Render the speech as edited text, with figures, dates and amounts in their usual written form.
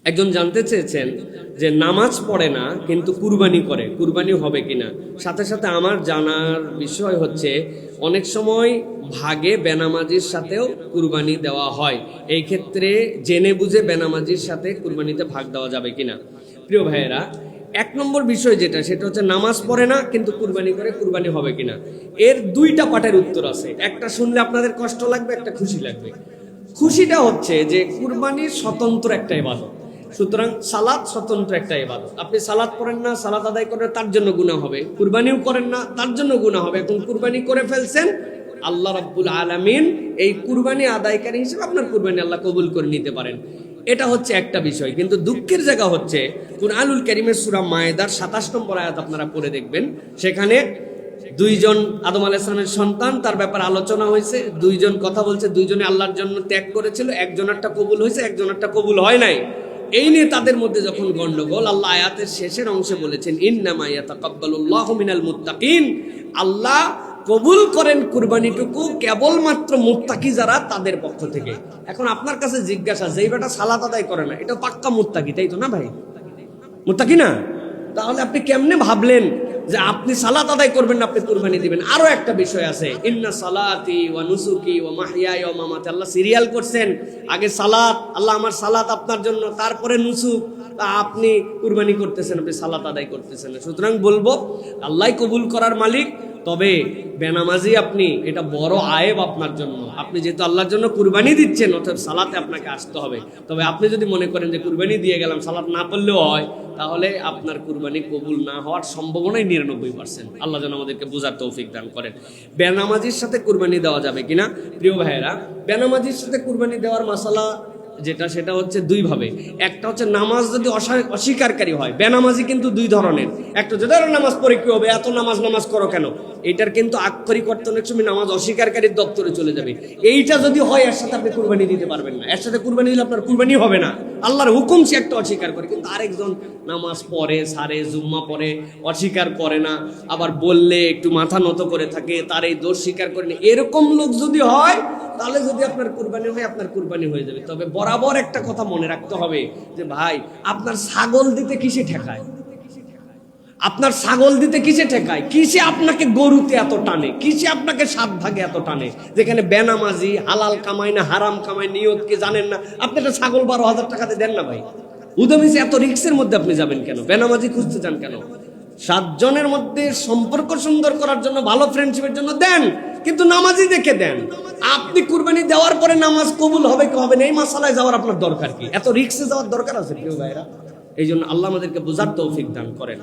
একজন জানতে চেয়েছেন যে নামাজ পড়ে না কিন্তু কুরবানি করে, কুরবানি হবে কিনা। সাথে সাথে আমার জানার বিষয় হচ্ছে অনেক সময় ভাগে বেনামাজির সাথেও কুরবানি দেওয়া হয়, এই ক্ষেত্রে জেনে বুঝে বেনামাজির সাথে কুরবানিতে ভাগ দেওয়া যাবে কিনা। প্রিয় ভাইয়েরা, এক নম্বর বিষয় যেটা, সেটা হচ্ছে নামাজ পড়ে না কিন্তু কুরবানি করে, কুরবানি হবে কিনা। এর দুইটা পার্টের উত্তর আছে, একটা শুনলে আপনাদের কষ্ট লাগবে, একটা খুশি লাগবে। খুশিটা হচ্ছে যে কুরবানির স্বতন্ত্র একটা ইবাদত, সুতরাং সালাত স্বতন্ত্র একটা ইবাদত। আপনি সালাত পড়েন না, সালাত আদায় করেন, তার জন্য গুনাহ হবে। কুরবানিও করেন না, তার জন্য গুনাহ হবে। এখন কুরবানি করে ফেলছেন, আল্লাহ রাব্বুল আলামিন এই কুরবানি আদায়কারী হিসেবে আপনার কুরবানি আল্লাহ কবুল করে নিতে পারেন। এটা হচ্ছে একটা বিষয়। কিন্তু দুঃখের জায়গা হচ্ছে কুরআনুল কারীমের সূরা মায়েদার 27 নম্বর আয়াত আপনারা পড়ে দেখবেন, সেখানে দুইজন আদম আলাইহিস সালামের সন্তান, তার ব্যাপারে আলোচনা হয়েছে। দুইজন কথা বলছে, দুইজনে আল্লাহর জন্য ত্যাগ করেছিল, একজনেরটা কবুল হয়েছে, একজনেরটা কবুল হয় নাই। এই নিয়ে তাদের মধ্যে যখন গন্ডগোল, আল্লাহ আয়াতের শেষের অংশে বলেছেন ইন্নামা ইয়াতাকাব্বালুল্লাহু মিনাল মুত্তাকিন, আল্লাহ কবুল করেন কুরবানিটুকু কেবলমাত্র মুত্তাকি যারা, তাদের পক্ষ থেকে। এখন আপনার কাছে জিজ্ঞাসা, যেই বেটা সালাত আদায় করে না, এটা পাক্কা মুত্তাকি, তাই তো না ভাই? মুত্তাকি না? তাহলে আপনি কেমনে ভাবলেন যে আপনি সালাত আদায় করবেন না, আপনি কুরবানি দিবেন? আরো একটা বিষয় আছে, ইন্না সালাতি ওয়া নুসুকি ওয়া মাহইয়ায়া ওয়া মামাতি, আল্লাহ সিরিয়াল করছেন। আগে সালাত, আল্লাহ আমার সালাত আপনার জন্য, তারপরে নুসুক। আপনি কুরবানি করতেছেন, আপনি সালাত আদায় করতেছেন। সুতরাং বলবো আল্লাহ কবুল করার মালিক, তবে বেনামাজি আপনি, এটা বড় আয়েব আপনার জন্য। আপনি যেহেতু আল্লাহর জন্য কুরবানি দিচ্ছেন, অর্থাৎ সালাতে আপনাকে আসতে হবে। তবে আপনি যদি মনে করেন যে কুরবানি দিয়ে গেলাম, সালাত না পড়লেও হয়, তাহলে আপনার কুরবানি কবুল না হওয়ার সম্ভাবনাই 99%। আল্লাহ যেন আমাদেরকে বোঝার তৌফিক দান করেন। বেনামাজির সাথে কুরবানি দেওয়া যাবে কিনা? প্রিয় ভাইয়েরা, বেনামাজির সাথে কুরবানি দেওয়ার মাসালা যেটা, সেটা হচ্ছে দুই ভাবে। একটা হচ্ছে নামাজ যদি অস্বীকারী হয়। বেনামাজি কিন্তু দুই ধরনের। একটা যদি নামাজ পড়ে কি হবে, এত নামাজ করো কেন, এটার কিন্তু আক্ষরিক অর্থ অনেক সময় নামাজ অস্বীকারীর দপ্তরে চলে যাবে। এইটা যদি হয়, এর সাথে আপনি কুরবানি দিতে পারবেন না। এর সাথে কুরবানি দিলে আপনার কুরবানি হবে না। আল্লাহর হুকুম সে একটা অস্বীকার করে, কিন্তু আরেকজন নামাজ পড়ে, সারে জুম্মা পড়ে, অস্বীকার করে না, আবার বললে একটু মাথা নত করে থাকে, তার এই দোষ স্বীকার করে না। এরকম লোক যদি হয়, তাহলে যদি আপনার কুরবানি হয়, আপনার কুরবানি হয়ে যাবে। তবে বরাবর একটা কথা মনে রাখতে হবে যে ভাই, আপনার ছাগল দিতে কিসে ঠেকায়? আপনার ছাগল দিতে কিসে ঠেকায়? কিসে আপনাকে গরুতে এত টানে? কিসে আপনাকে 7 ভাগে এত টানে? যেখানে বেনামাজি হালাল কামাই না হারাম কামাই, নিয়ত কি জানেন না, আপনি একটা ছাগল 12,000 টাকাতে দেন না ভাই। উদমিসে এত রিক্সের মধ্যে আপনি যাবেন কেন? বেনামাজি খুঁজতে চান কেন? 7 জনের মধ্যে সম্পর্ক সুন্দর করার জন্য, ভালো ফ্রেন্ডশিপের জন্য দেন, কিন্তু নামাজি দেখে দেন। আপনি কুরবানি দেওয়ার পরে নামাজ কবুল হবে কি হবে না, এই মাসালায় যাওয়ার আপনার দরকার কি? এত রিক্সে যাওয়ার দরকার আছে প্রিয় ভাইরা? এই জন্য আল্লাহ আমাদেরকে বোঝার তৌফিক দান করেন।